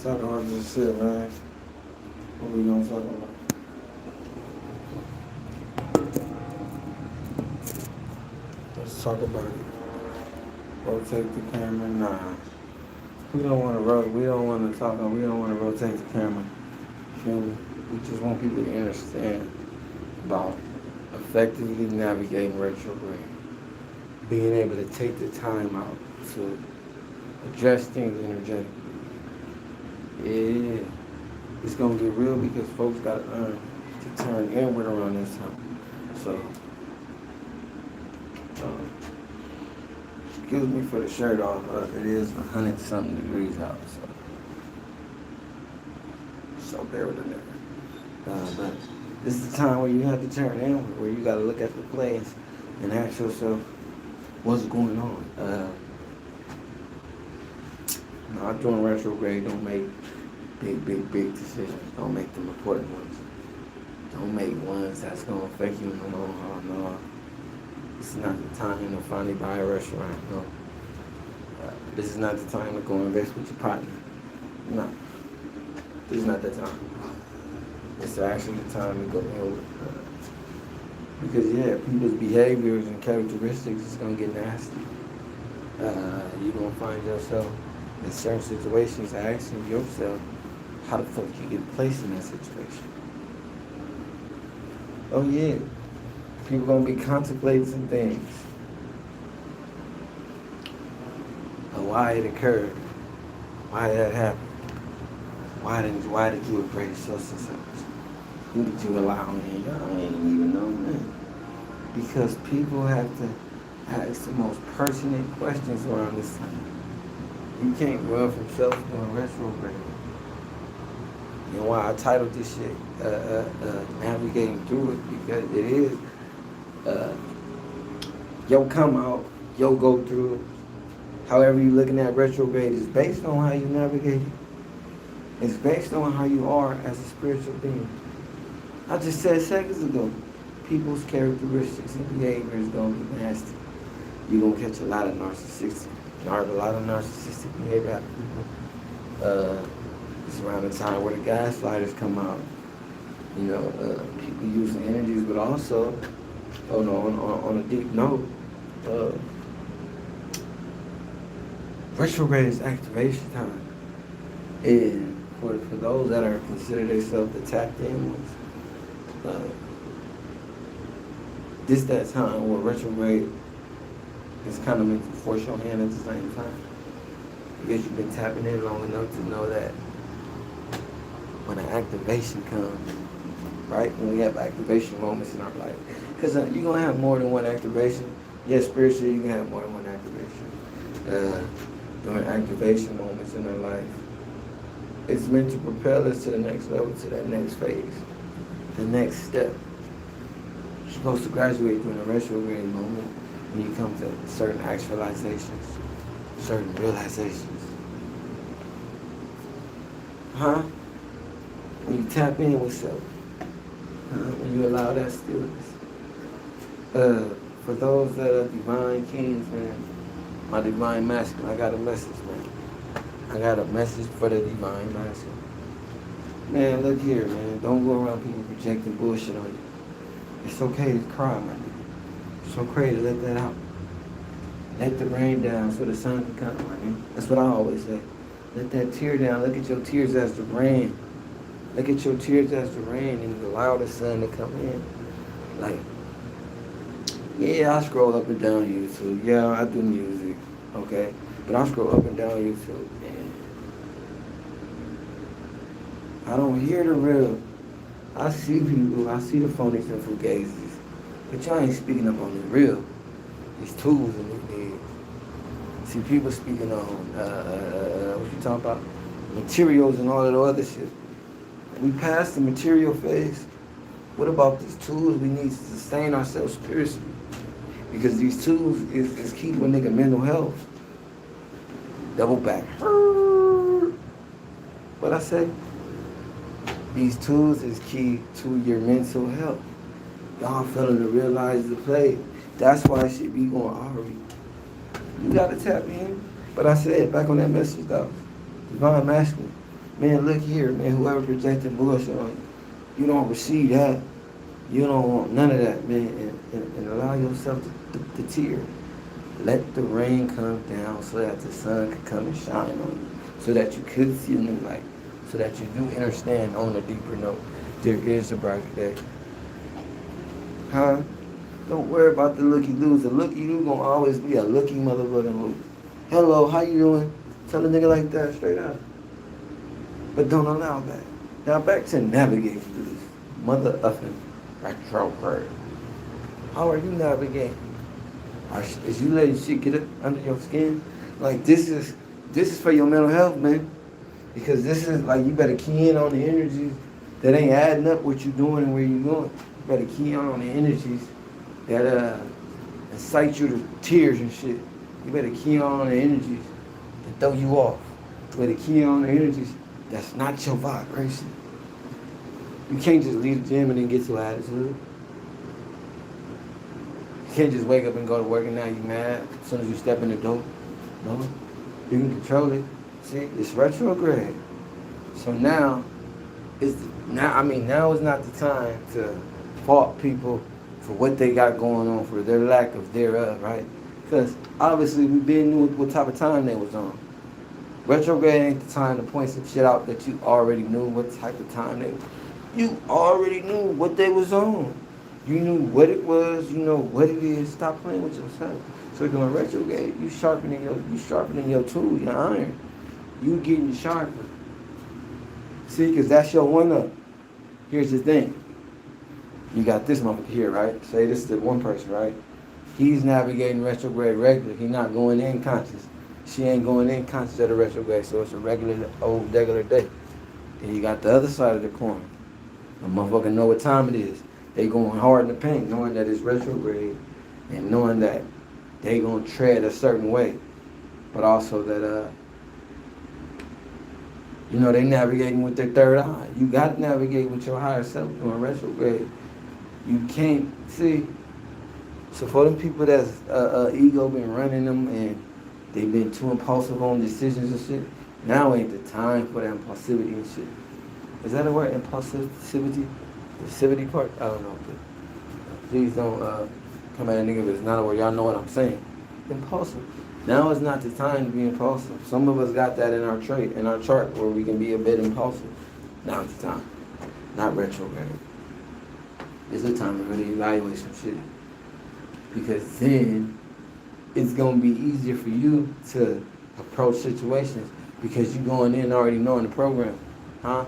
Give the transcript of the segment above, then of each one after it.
Talk about this shit, man. What we gonna talk about? Let's talk about it. Rotate the camera. Nah. We don't want to We don't want to talk. We don't want to rotate the camera. Feel me? We just want people to understand about effectively navigating retrograde. Being able to take the time out to address things energetically. Yeah. It's gonna get real because folks gotta learn to turn inward around this time. So, excuse me for the shirt off. It is 100 something degrees out, so bear with it. But this is the time where you have to turn inward, where you gotta look at the place and ask yourself, what's going on? Not doing retrograde. Don't make big decisions. Don't make them important ones. Don't make ones that's gonna affect you in the long haul. No, this is not the time to finally buy a restaurant. No, this is not the time to go invest with your partner. No, this is not the time. It's actually the time to go inward. Because people's behaviors and characteristics is gonna get nasty. You're gonna find yourself in certain situations asking yourself, how the fuck you get placed in that situation? Oh yeah, people gonna be contemplating some things. Why it occurred? Why that happened? Why did you embrace such and such? Who did you allow in? Y'all ain't even know that. Because people have to ask the most pertinent questions around this time. You can't run from self doing retrograde. And why I titled this shit Navigating Through It, because it is yo come out, yo go through it. However you looking at retrograde is based on how you navigate it. It's based on how you are as a spiritual being. I just said seconds ago, people's characteristics and behavior is gonna be nasty. You're gonna catch a lot of narcissistic behavior out of people. It's around the time where the gaslighters come out. People using energies, but also, on a deep note, retrograde is activation time. And for those that are considered themselves the tapped in ones, this that time where retrograde is kind of meant to force your hand at the same time. Because you've been tapping in long enough to know that when an activation comes, right? When we have activation moments in our life. Because you're going to have more than one activation. Yes, spiritually, you can have more than one activation. During activation moments in our life, it's meant to propel us to the next level, to that next phase, the next step. You're supposed to graduate during a retrograde moment when you come to certain actualizations, certain realizations. When you tap in with self, when you allow that stillness. For those that are divine kings, man, my divine masculine, I got a message, man. I got a message for the divine masculine. Man, look here, man. Don't go around people projecting bullshit on you. It's okay to cry, my nigga. It's okay to let that out. Let the rain down so the sun can come, my nigga. That's what I always say. Let that tear down. Look at your tears as the rain. Look at your tears as the rain and allow the sun to come in. Like, yeah, I scroll up and down YouTube. Yeah, I do music, okay? But I scroll up and down YouTube, and I don't hear the real. I see people, I see the phonies and fugazis, but y'all ain't speaking up on the real. These tools in the head. See people speaking on, what you talking about? Materials and all of the other shit. We passed the material phase. What about these tools we need to sustain ourselves spiritually? Because these tools is key to a nigga mental health. Double back. What I say? These tools is key to your mental health. Y'all failing to realize the play. That's why it should be going Ari. You gotta tap in. But I said, back on that message though, divine masculine. Man, look here, man, whoever projected bullshit on you, you don't receive that. You don't want none of that, man, and allow yourself to tear. Let the rain come down so that the sun could come and shine on you, so that you could see a new light, so that you do understand on a deeper note, there is a brighter day. Huh? Don't worry about the looky-loos. The looky-loo gonna always be a looky motherfucking loo. Hello, how you doing? Tell a nigga like that straight up. But don't allow that. Now back to navigating through this mother-effing retrograde. How are you navigating? Is you letting shit get up under your skin? Like this is for your mental health, man. Because this is like you better key in on the energies that ain't adding up what you doing and where you going. You better key on the energies that incite you to tears and shit. You better key on the energies that throw you off. You better key on the energies that's not your vibration. You can't just leave the gym and then get your attitude. You can't just wake up and go to work and now you mad as soon as you step in the door. No, you can control it. See, it's retrograde. So now is not the time to fault people for what they got going on, for their lack of thereof, right? Because obviously we been knew what type of time they was on. Retrograde ain't the time to point some shit out that you already knew what type of time they was. You already knew what they was on. You knew what it was, you know what it is. Stop playing with yourself. So during retrograde, you sharpening your tool, your iron. You getting sharper. See, because that's your one-up. Here's the thing. You got this motherfucker here, right? Say this is the one person, right? He's navigating retrograde regular. He's not going in conscious. She ain't going in conscious at a retrograde, so it's a regular day. Then you got the other side of the coin. The motherfucker know what time it is. They going hard in the paint, knowing that it's retrograde and knowing that they gonna tread a certain way. But also that they navigating with their third eye. You gotta navigate with your higher self during retrograde. You can't see. So for them people that's ego been running them and they've been too impulsive on decisions and shit, now ain't the time for that impulsivity and shit. Is that a word? Impulsivity? The civility part? I don't know. But please don't come at a nigga if it's not a word. Y'all know what I'm saying. Impulsive. Now is not the time to be impulsive. Some of us got that in our trait, in our chart, where we can be a bit impulsive. Now it's the time. Not retrograde. It's the time to really evaluate some shit. Because then it's going to be easier for you to approach situations because you're going in already knowing the program. Huh?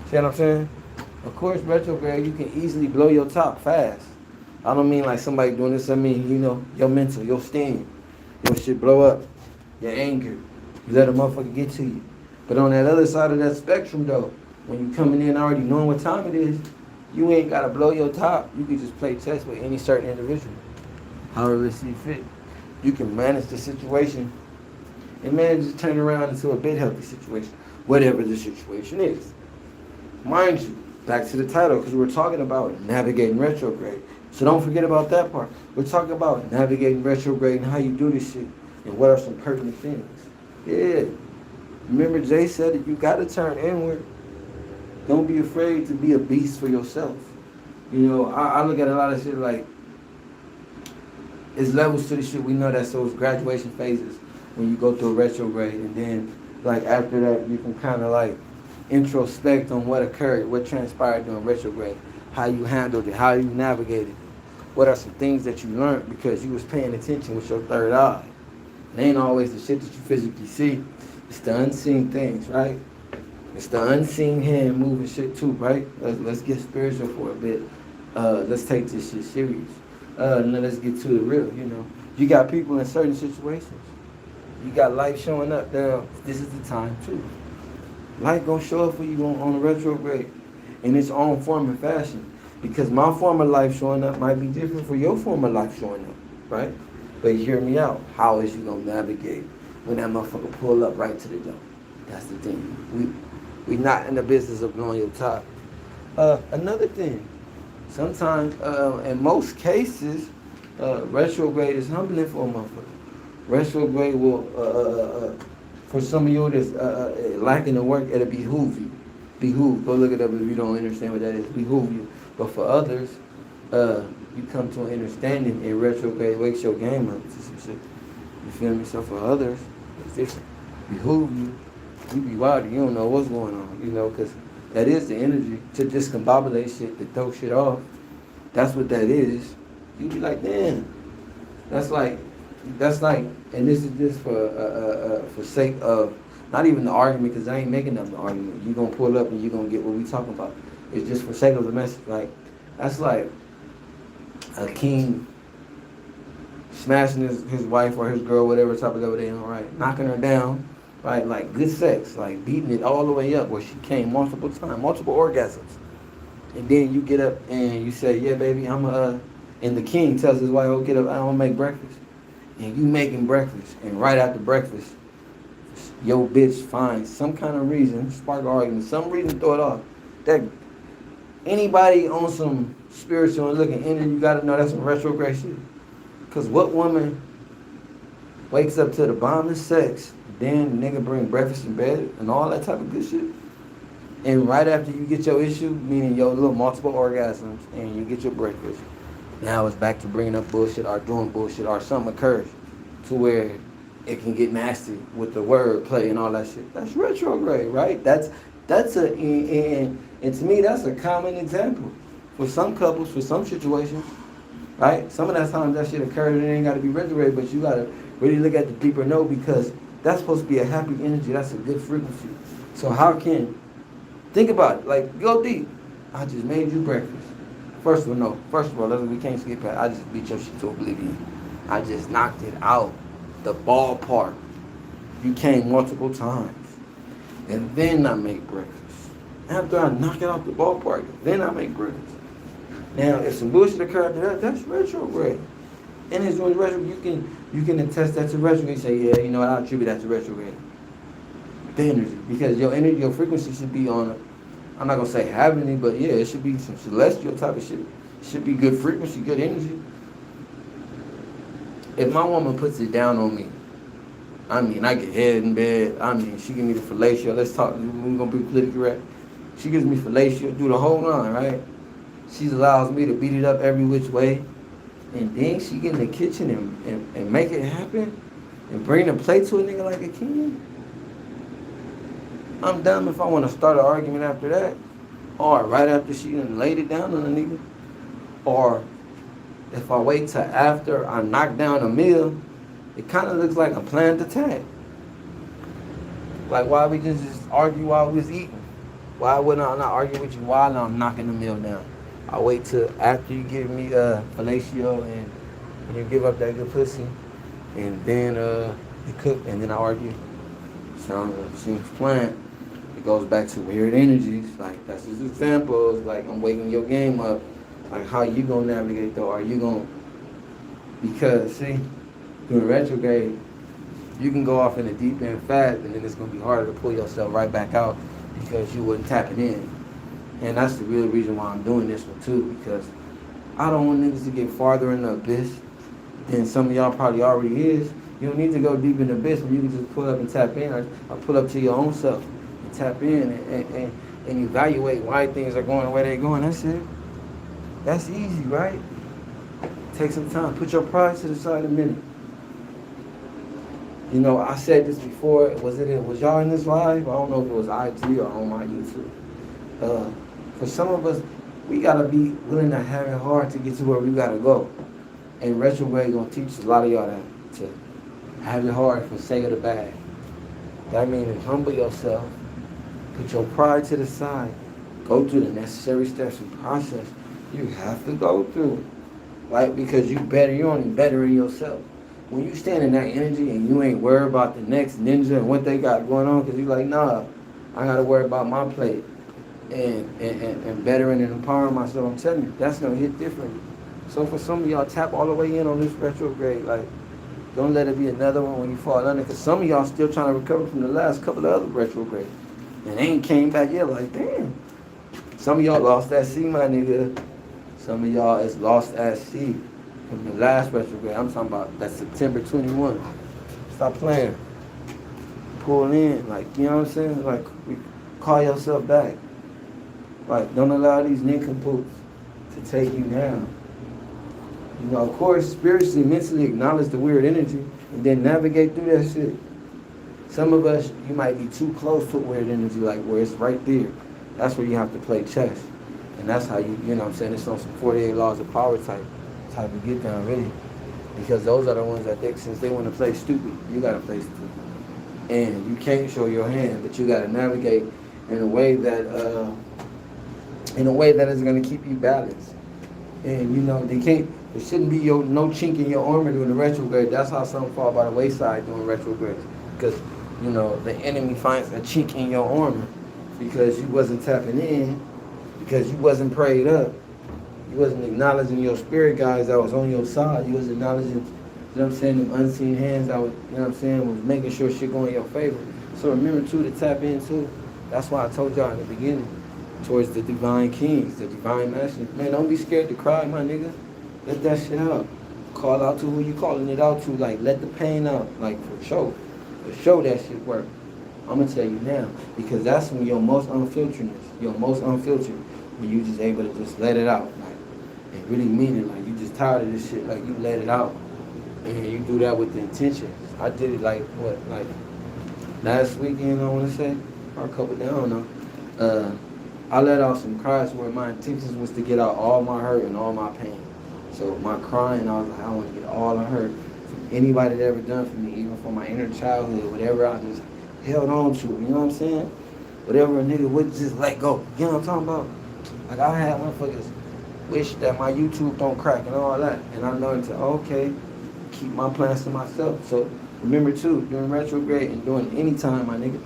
See what I'm saying? Of course, retrograde, you can easily blow your top fast. I don't mean like somebody doing this. I mean, your mental, your steam. Your shit blow up. Your anger. You let a motherfucker get to you. But on that other side of that spectrum, though, when you coming in already knowing what time it is, you ain't got to blow your top. You can just play chess with any certain individual. However you see fit. You can manage the situation and manage to turn around into a bit healthy situation. Whatever the situation is. Mind you, back to the title, because we're talking about navigating retrograde. So don't forget about that part. We're talking about navigating retrograde and how you do this shit and what are some pertinent things. Yeah. Remember Jay said that you got to turn inward. Don't be afraid to be a beast for yourself. I look at a lot of shit like it's levels to the shit. We know that's those graduation phases when you go through a retrograde, and then like after that you can kind of like introspect on what occurred, what transpired during retrograde, how you handled it, how you navigated it. What are some things that you learned because you was paying attention with your third eye? It ain't always the shit that you physically see. It's the unseen things, right? It's the unseen hand moving shit too, right? Let's get spiritual for a bit. Let's take this shit serious. Now let's get to the real, You got people in certain situations. You got life showing up there. This is the time too. Life gonna show up for you on a retrograde in its own form and fashion. Because my form of life showing up might be different for your form of life showing up, right? But hear me out. How is you gonna navigate when that motherfucker pull up right to the door? That's the thing. We not in the business of blowing your top. Another thing. Sometimes, in most cases, retrograde is humbling for a motherfucker. Retrograde will For some of you that's lacking the work, it'll behoove you. Behoove. Go look it up if you don't understand what that is. Behoove you. But for others, you come to an understanding in retrograde wakes your game up to some shit. You feel me? So for others, it's different. Behoove you. You be wild. You don't know what's going on. You know, because that is the energy to discombobulate shit, to throw shit off. That's what that is. You be like, damn. That's like, and this is just for sake of not even the argument, because I ain't making up the argument. You gonna pull up and you gonna get what we talking about. It's just for sake of the message. Like, that's like a king smashing his wife or his girl, whatever type of level they on, right? Knocking her down, right? Like good sex, like beating it all the way up where she came multiple times, multiple orgasms. And then you get up and you say, yeah, baby, and the king tells his wife, oh, get up, I don't make breakfast. And you making breakfast, and right after breakfast, your bitch finds some kind of reason, spark an argument, some reason throw it off. That anybody on some spiritual and looking energy, you gotta know that's some retrograde shit. Cause what woman wakes up to the bomb of sex, then the nigga bring breakfast in bed and all that type of good shit? And right after you get your issue, meaning your little multiple orgasms, and you get your breakfast, now it's back to bringing up bullshit or doing bullshit or something occurs to where it can get nasty with the word play and all that shit. That's retrograde, right? That's and to me that's a common example for some couples, for some situations, right? Some of that times that shit occurred and it ain't got to be retrograde, but you got to really look at the deeper note because that's supposed to be a happy energy. That's a good frequency. So how can, think about it, like go deep. I just made you breakfast. First of all, we can't skip past. I just beat your shit to oblivion. I just knocked it out the ballpark. You came multiple times. And then I make breakfast. After I knock it out the ballpark, then I make breakfast. Now, if some bullshit occurred after that, that's retrograde. And it's doing retrograde. You can attest that to retrograde. You say, yeah, you know what, I'll attribute that to retrograde. The energy. Because your energy, your frequency should be on I'm not going to say heavenly, but yeah, it should be some celestial type of shit. It should be good frequency, good energy. If my woman puts it down on me, I mean, I get head in bed. I mean, she give me the fellatio. Let's talk. We're going to be politically correct. She gives me fellatio, do the whole nine, right? She allows me to beat it up every which way. And then she get in the kitchen and make it happen and bring the plate to a nigga like a king. I'm dumb if I want to start an argument after that. Or right after she done laid it down on a nigga. Or if I wait till after I knock down a meal, it kind of looks like a planned attack. Like, why we just argue while we was eating? Why wouldn't I not argue with you while I'm knocking the meal down? I wait till after you give me fellatio and you give up that good pussy, and then you cook, and then I argue. Seems planned. It goes back to weird energies. Like, that's just examples. Like, I'm waking your game up. Like, how you gonna navigate though? Are you gonna, because see, doing retrograde, you can go off in the deep end fast, and then it's gonna be harder to pull yourself right back out because you wasn't tapping in. And that's the real reason why I'm doing this one too, because I don't want niggas to get farther in the abyss than some of y'all probably already is. You don't need to go deep in the abyss when you can just pull up and tap in, or pull up to your own self and tap in and evaluate why things are going the way they're going. That's it. That's easy, right? Take some time. Put your pride to the side a minute. You know, I said this before. Was y'all in this live? I don't know if it was IG or on my YouTube. For some of us, we gotta be willing to have it hard to get to where we gotta go. And retrograde gonna teach a lot of y'all that, to have it hard for the sake of the bag. That means humble yourself, put your pride to the side, go through the necessary steps and process you have to go through. Right? Because you're only bettering yourself. When you stand in that energy and you ain't worried about the next ninja and what they got going on, because you're like, nah, I gotta worry about my plate. And bettering and empowering myself, I'm telling you, that's gonna hit different. So for some of y'all, tap all the way in on this retrograde. Like, don't let it be another one when you fall under, because some of y'all still trying to recover from the last couple of other retrogrades. And they ain't came back yet. Like, damn. Some of y'all lost that sea, my nigga. Some of y'all is lost at sea from the last retrograde. I'm talking about that September 21. Stop playing. pull in, like, you know what I'm saying? Like, call yourself back. Like, don't allow these nincompoops to take you down. You know, of course, spiritually, mentally acknowledge the weird energy and then navigate through that shit. Some of us, you might be too close to weird energy, like where it's right there. That's where you have to play chess. And that's how you know what I'm saying, it's on some 48 laws of power type of get down, really. Because those are the ones that think, since they want to play stupid, you got to play stupid. And you can't show your hand, but you got to navigate in a way that is going to keep you balanced. And, you know, there shouldn't be no chink in your armor during the retrograde. That's how some fall by the wayside during retrograde. Because, you know, the enemy finds a chink in your armor because you wasn't tapping in, because you wasn't prayed up. You wasn't acknowledging your spirit guides that was on your side. You wasn't acknowledging, you know what I'm saying, them unseen hands that was, you know what I'm saying, was making sure shit go in your favor. So remember, too, to tap in, too. That's why I told y'all in the beginning, towards the divine kings, the divine masters. Man, don't be scared to cry, my nigga. Let that shit out. Call out to who you calling it out to. Like, let the pain out. Like, for sure. For sure that shit work. I'm going to tell you now. Because that's when you're most unfiltered. When you just able to just let it out. Like, and really mean it. Like, you just tired of this shit. Like, you let it out. And you do that with the intention. I did it like last weekend, I want to say. Or a couple days, I don't know. I let out some cries where my intentions was to get out all my hurt and all my pain. So my crying, I was like, I want to get all the hurt from anybody that ever done for me, even from my inner childhood, whatever I just held on to, you know what I'm saying? Whatever a nigga would just let go, you know what I'm talking about? Like, I had motherfuckers wish that my YouTube don't crack and all that, and I learned to, okay, keep my plans to myself. So remember too, during retrograde and during any time, my nigga,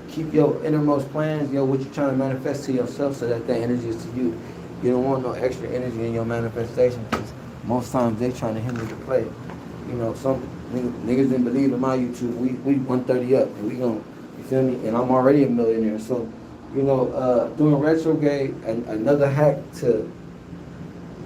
keep your innermost plans, what you're trying to manifest to yourself, so that energy is to you. You don't want no extra energy in your manifestation, because most times they trying to hinder the play. You know, some niggas didn't believe in my YouTube. We 130 up, and we gon', you feel me? And I'm already a millionaire. So, you know, doing retrograde, another hack to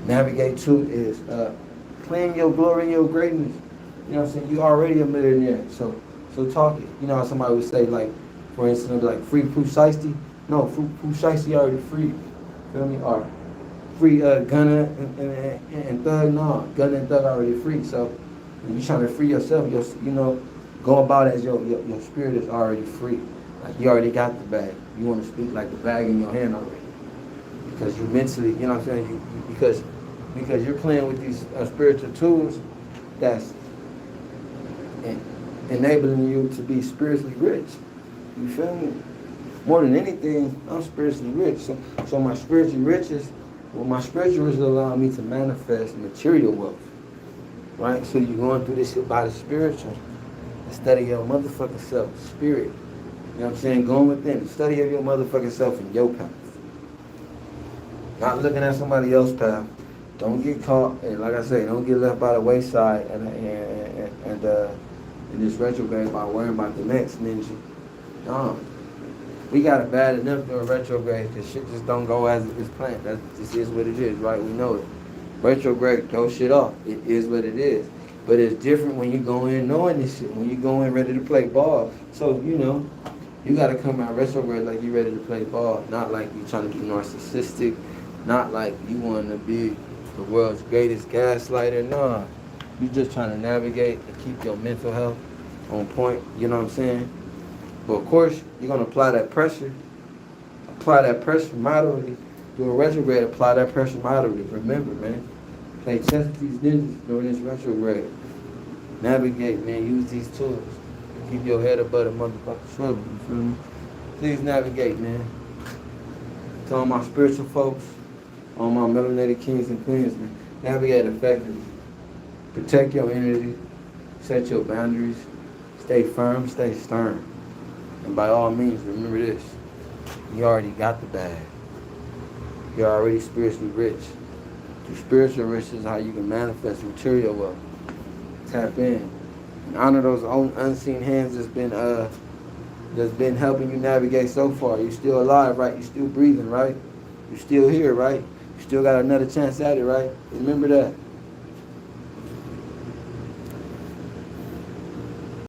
navigate to is claim your glory and your greatness. You know what I'm saying? You already a millionaire. So talk it. You know how somebody would say, like, for instance, like, free Pooh Shiesty? No, Pooh Shiesty already free. Feel me? Or free Gunna and Thug? No, Gunna and Thug already free. So when you're trying to free yourself, you know, go about as your spirit is already free. Like, you already got the bag. You want to speak like the bag in your hand already. Because you mentally, you know what I'm saying? Because you're playing with these spiritual tools that's enabling you to be spiritually rich. You feel me? More than anything, I'm spiritually rich. So my spiritual riches allow me to manifest material wealth. Right? So you're going through this shit by the spiritual instead of your motherfucking self, spirit. You know what I'm saying? Going within. Study of your motherfucking self and your path. Not looking at somebody else's path. Don't get caught, and like I say, don't get left by the wayside and in this retrograde by worrying about the next ninja. No. We got it bad enough during retrograde because shit just don't go as it's planned. That just is what it is, right? We know it. Retrograde, throw shit off. It is what it is. But it's different when you go in knowing this shit, when you go in ready to play ball. So, you know, you got to come out retrograde like you ready to play ball. Not like you trying to be narcissistic. Not like you want to be the world's greatest gaslighter. Nah. You just trying to navigate and keep your mental health on point. You know what I'm saying? But of course, you're going to apply that pressure. Apply that pressure moderately. During retrograde, apply that pressure moderately. Remember, man, play chess with these ninjas during this retrograde. Navigate, man. Use these tools. Keep your head above the motherfucking swivel. You feel me? Please navigate, man. To all my spiritual folks, all my melanated kings and queens, man, navigate effectively. Protect your energy. Set your boundaries. Stay firm. Stay stern. And by all means, remember this. You already got the bag. You're already spiritually rich. Through spiritual riches is how you can manifest material wealth. Tap in. And honor those unseen hands that's been helping you navigate so far. You're still alive, right? You're still breathing, right? You're still here, right? You still got another chance at it, right? Remember that.